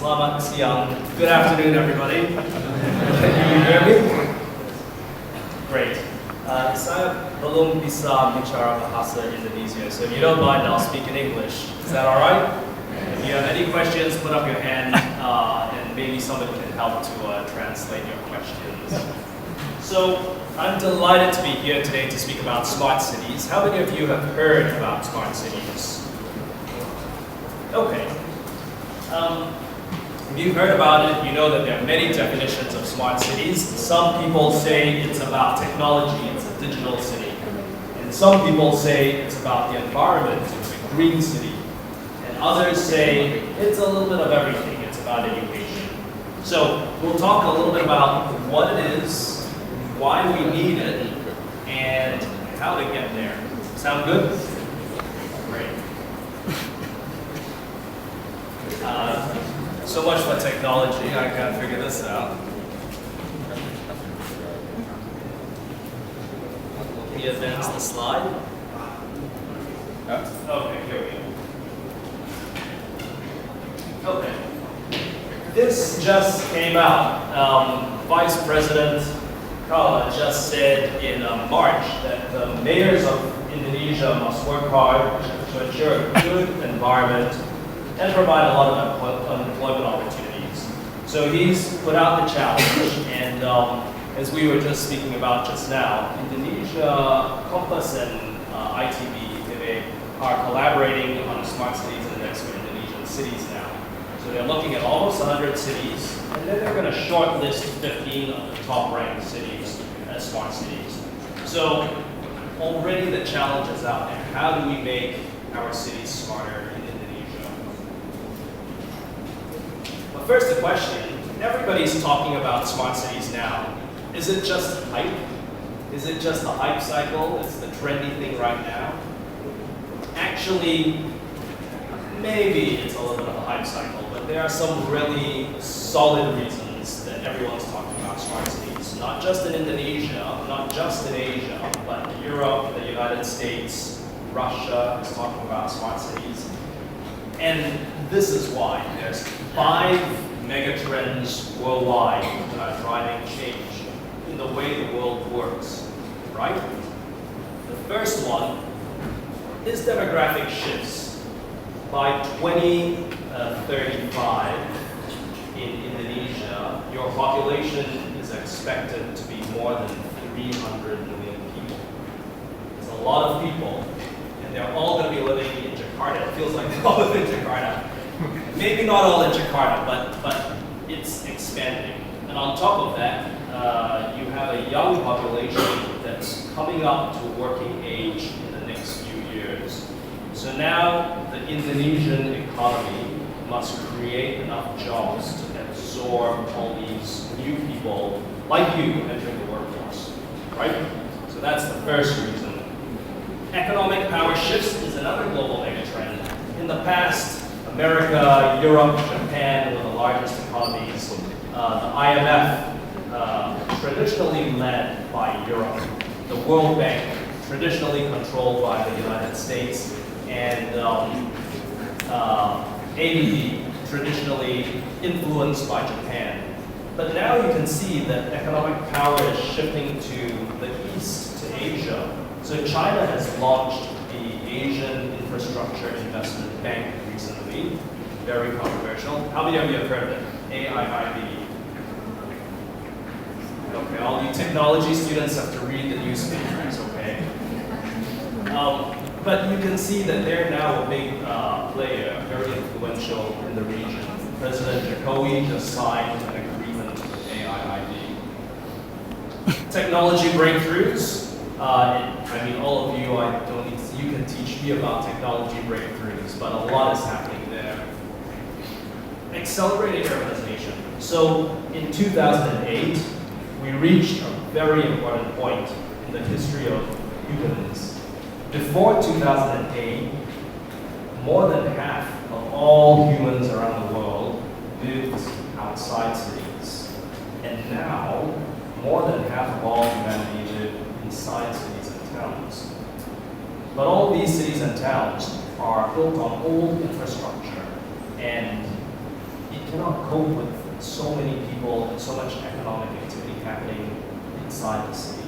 Selamat siang. Good afternoon, everybody. Can you hear me? Great. Saya belum bisa bicara bahasa Indonesia, so if you don't mind, I'll speak in English. Is that all right? If you have any questions, put up your hand, and maybe somebody can help to translate your questions. So, I'm delighted to be here today to speak about smart cities. How many of you have heard about smart cities? Okay. If you've heard about it, you know that there are many definitions of smart cities. Some people say it's about technology, it's a digital city. And some people say it's about the environment, it's a green city. And others say it's a little bit of everything, it's about education. So we'll talk a little bit about what it is, why we need it, and how to get there. Sound good? Great. So much for technology, I can't figure this out. Can you advance the slide? Okay, here we go. Okay. This just came out. Vice President Kala just said in March that the mayors of Indonesia must work hard to ensure a good environment and provide a lot of employment opportunities. So he's put out the challenge, and as we were just speaking about just now, Indonesia, COMPFEST, and ITB are collaborating on a smart cities index for Indonesian cities now. So they're looking at almost 100 cities, and then they're going to shortlist 15 of the top-ranked cities as smart cities. So already the challenge is out there. How do we make our cities smarter? First, the question, everybody's talking about smart cities now. Is it just hype? Is it just a hype cycle? It's the trendy thing right now? Actually, maybe it's a little bit of a hype cycle, but there are some really solid reasons that everyone's talking about smart cities. Not just in Indonesia, not just in Asia, but Europe, the United States, Russia is talking about smart cities. And this is why. There's 5 megatrends worldwide that are driving change in the way the world works, right? The first one is demographic shifts. By 2035 in Indonesia, your population is expected to be more than 300 million people. It's a lot of people. They're all going to be living in Jakarta. It feels like they're all living in Jakarta. Maybe not all in Jakarta, but it's expanding. And on top of that, you have a young population that's coming up to working age in the next few years. So now the Indonesian economy must create enough jobs to absorb all these new people like you entering the workforce, right? So that's the first reason. Economic power shifts is another global megatrend. In the past, America, Europe, Japan were the largest economies. The IMF, traditionally led by Europe. The World Bank, traditionally controlled by the United States. And ADB, traditionally influenced by Japan. But now you can see that economic power is shifting to the east, to Asia. So China has launched the Asian Infrastructure Investment Bank recently. Very controversial. How many of you have heard of it? AIIB. Okay, all you technology students have to read the newspapers, okay? But you can see that they're now a big player, very influential in the region. President Jokowi just signed an agreement with AIIB. Technology breakthroughs. I mean, all of you, I don't need to, you can teach me about technology breakthroughs, but a lot is happening there. Accelerated urbanization. So in 2008, we reached a very important point in the history of humans. Before 2008, more than half of all humans around the world lived outside cities. And now, more than half of all humanity live inside cities and towns. But all these cities and towns are built on old infrastructure, and it cannot cope with so many people and so much economic activity happening inside the city.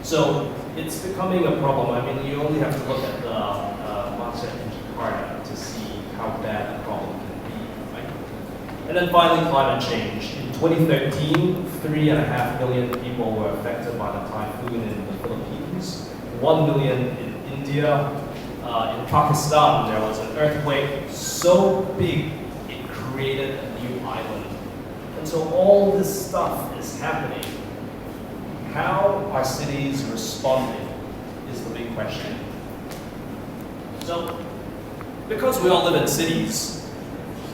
So it's becoming a problem. I mean, you only have to look at the market in Jakarta to see how bad the problem can be, right? And then finally, climate change. In 2013, 3.5 million people were affected by the typhoon in the Philippines, 1 million in India. In Pakistan, there was an earthquake so big it created a new island. And so all this stuff is happening. How are cities responding is the big question. So, because we all live in cities,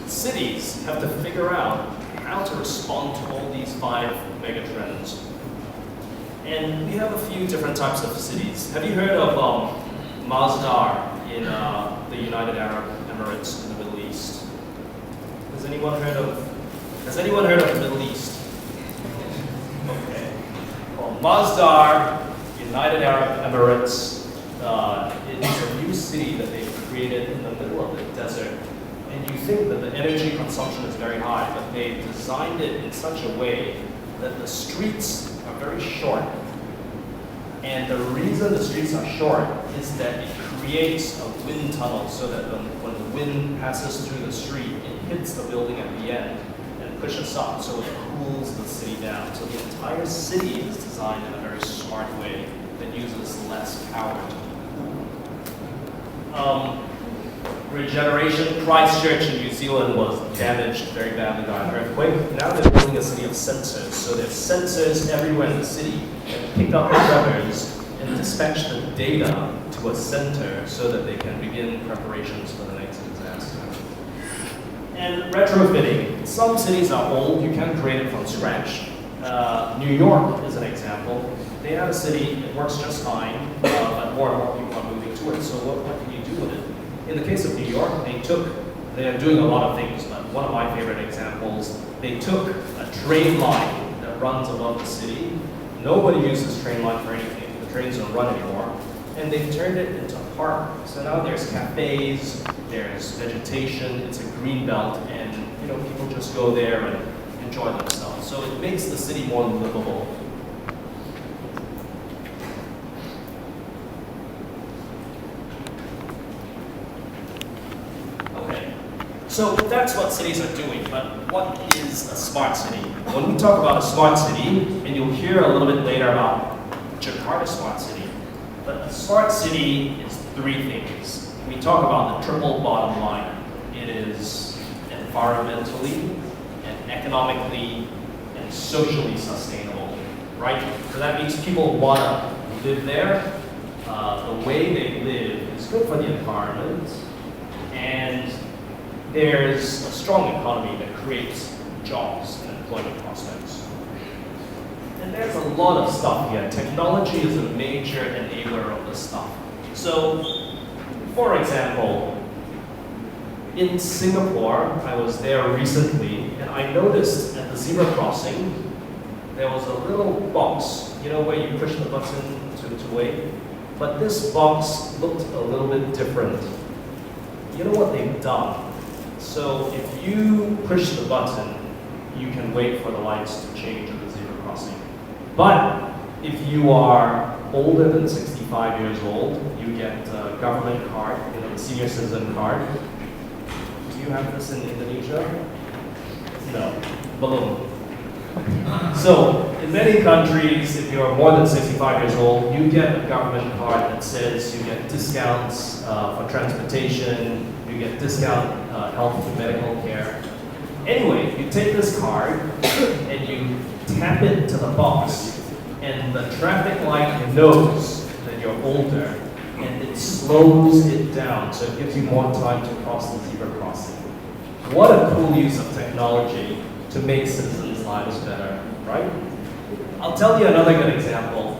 cities have to figure out how to respond to all these 5 megatrends. And we have a few different types of cities. Have you heard of Masdar in the United Arab Emirates in the Middle East? Has anyone heard of the Middle East? Okay. Well, Masdar, United Arab Emirates, is a new city that they've created in the middle of the desert. And you think that the energy consumption is very high, but they've designed it in such a way that the streets are very short. And the reason the streets are short is that it creates a wind tunnel so that when the wind passes through the street, it hits the building at the end and pushes up so it cools the city down. So the entire city is designed in a very smart way that uses less power. Regeneration. Christchurch in New Zealand was damaged very badly by an earthquake. Now they're building a city of sensors. So there's sensors everywhere in the city that pick up the tremors and dispatch the data to a center so that they can begin preparations for the next disaster. And retrofitting. Some cities are old, you can create it from scratch. New York is an example. They have a city, it works just fine, but more and more people are moving to it. So what can you do with it? In the case of New York, they are doing a lot of things, but one of my favorite examples, they took a train line that runs above the city. Nobody uses train line for anything. The trains don't run anymore. And they turned it into a park. So now there's cafes, there's vegetation, it's a green belt, and people just go there and enjoy themselves. So it makes the city more livable. So that's what cities are doing, but what is a smart city? When we talk about a smart city, and you'll hear a little bit later about Jakarta Smart City, but a smart city is 3 things. We talk about the triple bottom line. It is environmentally, and economically, and socially sustainable, right? So that means people want to live there. The way they live is good for the environment, and there's a strong economy that creates jobs and employment prospects. And there's a lot of stuff here. Technology is a major enabler of this stuff. So, for example, in Singapore, I was there recently, and I noticed at the zebra crossing, there was a little box, where you push the button to wait. But this box looked a little bit different. You know what they've done? So if you push the button, you can wait for the lights to change at the zebra crossing. But if you are older than 65 years old, you get a government card, the senior citizen card. Do you have this in Indonesia? No. Belum. So, in many countries, if you're more than 65 years old, you get a government card that says you get discounts for transportation, you get discount health and medical care. Anyway, you take this card and you tap it to the box, and the traffic light knows that you're older, and it slows it down, so it gives you more time to cross the zebra crossing. What a cool use of technology to make citizens' lives better, right? I'll tell you another good example.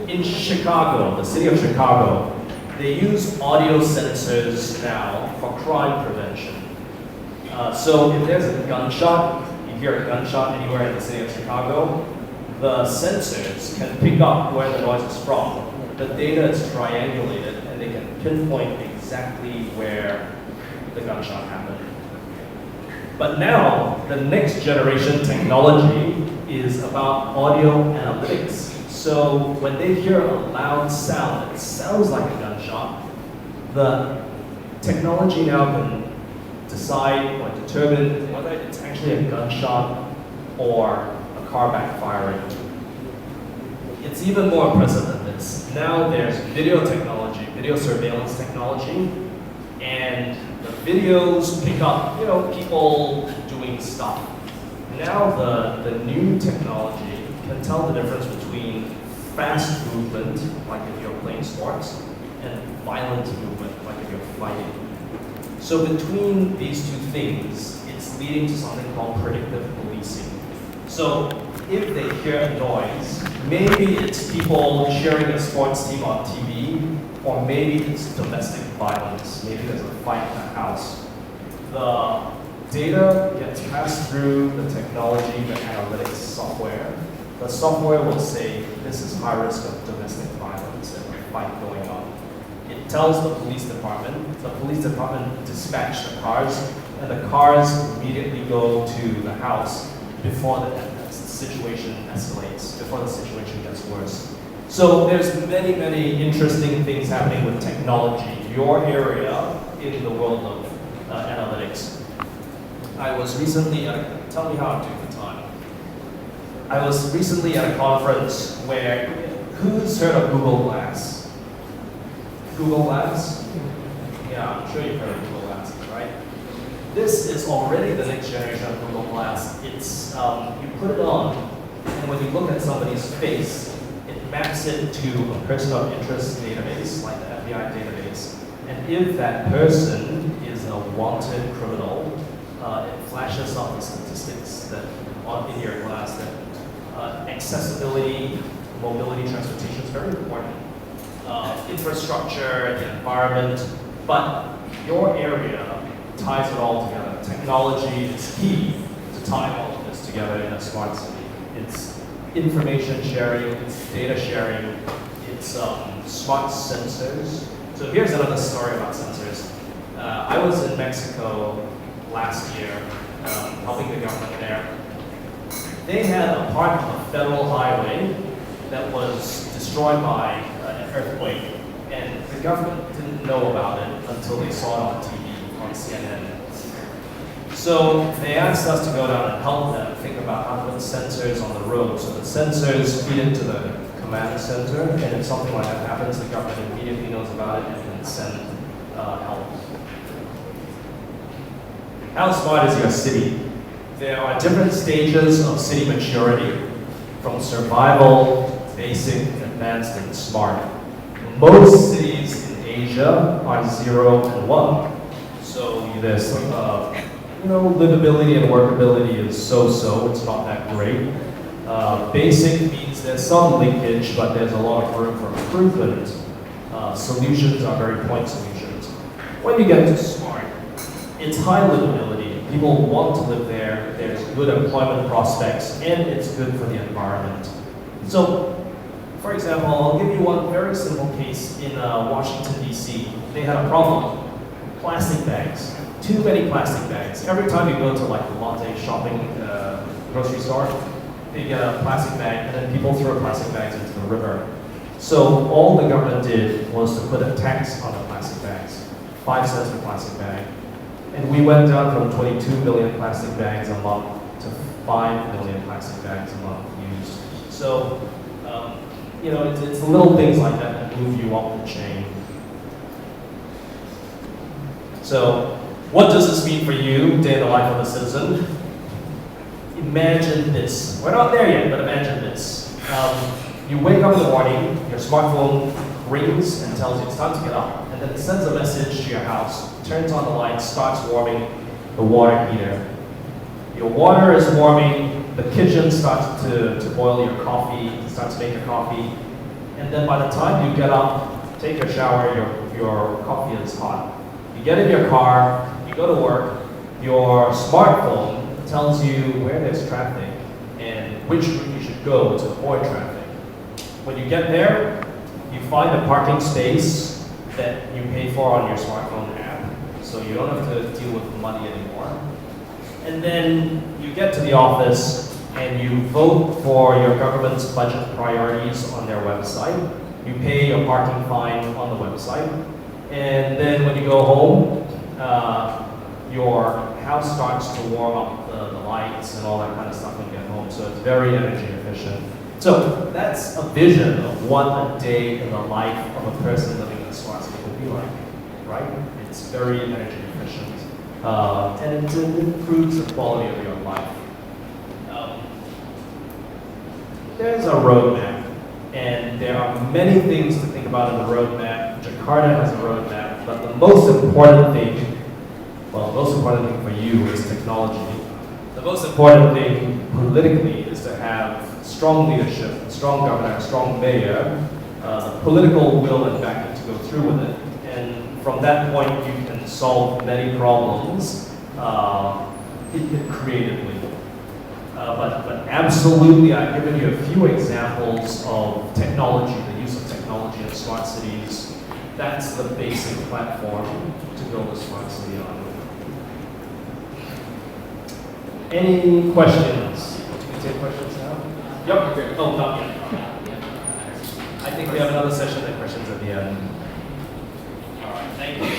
In Chicago, the city of Chicago, they use audio sensors now for crime prevention. So if there's a gunshot, you hear a gunshot anywhere in the city of Chicago, the sensors can pick up where the noise is from. The data is triangulated, and they can pinpoint exactly where the gunshot happened. But now, the next generation technology is about audio analytics. So when they hear a loud sound that sounds like a gunshot, the technology now can decide or determine whether it's actually a gunshot or a car backfiring. It's even more impressive than this. Now there's video technology, video surveillance technology, and the videos pick up, people doing stuff. Now the new technology can tell the difference between fast movement, like if you're playing sports, and violent movement, like if you're fighting. So between these two things, it's leading to something called predictive policing. So if they hear a noise, maybe it's people cheering a sports team on TV, or maybe it's domestic violence. Maybe there's a fight in the house. The data gets passed through the technology, the analytics software. The software will say this is high risk of domestic violence and a fight going on. It tells the police department. The police department dispatch the cars, and the cars immediately go to the house before the situation escalates, before the situation gets worse. So there's many, many interesting things happening with technology, your area in the world of analytics. I was recently tell me how I'm doing the time. I was recently at a conference where, who's heard of Google Glass? Google Glass? Yeah, I'm sure you've heard of Google Glass, right? This is already the next generation of Google Glass. It's, you put it on, and when you look at somebody's face, it maps it to a person of interest database, like the FBI database. And if that person is a wanted criminal, it flashes up the statistics that in your glass that accessibility, mobility, transportation is very important. Infrastructure, the environment, but your area ties it all together. Technology is key to tying all of this together in a smart city. It's information sharing, it's data sharing, it's smart sensors. So here's another story about sensors. I was in Mexico last year, helping the government there. They had a part of a federal highway that was destroyed by an earthquake, and the government didn't know about it until they saw it on TV, on CNN. So they asked us to go down and help them think about how to put sensors on the road. So the sensors feed into the command center, and if something like that happens, the government immediately knows about it and can send help. How smart is your city? There are different stages of city maturity, from survival, basic, advanced, and smart. Most cities in Asia are 0 and 1. So there's livability and workability is so-so, it's not that great. Basic means there's some linkage, but there's a lot of room for improvement. Solutions are very point solutions. When you get to smart, it's high livability. People want to live there, there's good employment prospects, and it's good for the environment. So, for example, I'll give you one very simple case in Washington, D.C. They had a problem. Plastic bags. Too many plastic bags. Every time you go to like the Lotte shopping grocery store, they get a plastic bag, and then people throw plastic bags into the river. So all the government did was to put a tax on the plastic bags, 5 cents per plastic bag. And we went down from 22 million plastic bags a month to 5 million plastic bags a month used. So, it's the little things like that that move you up the chain. So, what does this mean for you, day in the life of a citizen? Imagine this. We're not there yet, but imagine this. You wake up in the morning, your smartphone rings and tells you it's time to get up, and then it sends a message to your house, turns on the light, starts warming the water heater. Your water is warming, the kitchen starts to boil your coffee, starts to make your coffee, and then by the time you get up, take your shower, your coffee is hot. You get in your car, you go to work, your smartphone tells you where there's traffic and which route you should go to avoid traffic. When you get there, you find a parking space that you pay for on your smartphone app, so you don't have to deal with money anymore. And then you get to the office and you vote for your government's budget priorities on their website. You pay your parking fine on the website. And then when you go home, your house starts to warm up the lights and all that kind of stuff when you get home. So it's very energy efficient. So that's a vision of what a day in the life of a person living in a smart city will be like, right? It's very energy efficient. And it improves the quality of your life. There's a roadmap, and there are many things to think about in the roadmap. Jakarta has a roadmap, but the most important thing, well, the most important thing for you is technology. The most important thing politically is to have strong leadership, strong governor, strong mayor, the political will and backing to go through with it. And from that point, you can solve many problems creatively. But absolutely, I've given you a few examples of technology, the use of technology in smart cities. That's the basic platform to build a smart city on. Any questions? Can we take questions now? Yep. Okay. Oh, not yet. I think we have another session of questions at the end. All right. Thank you.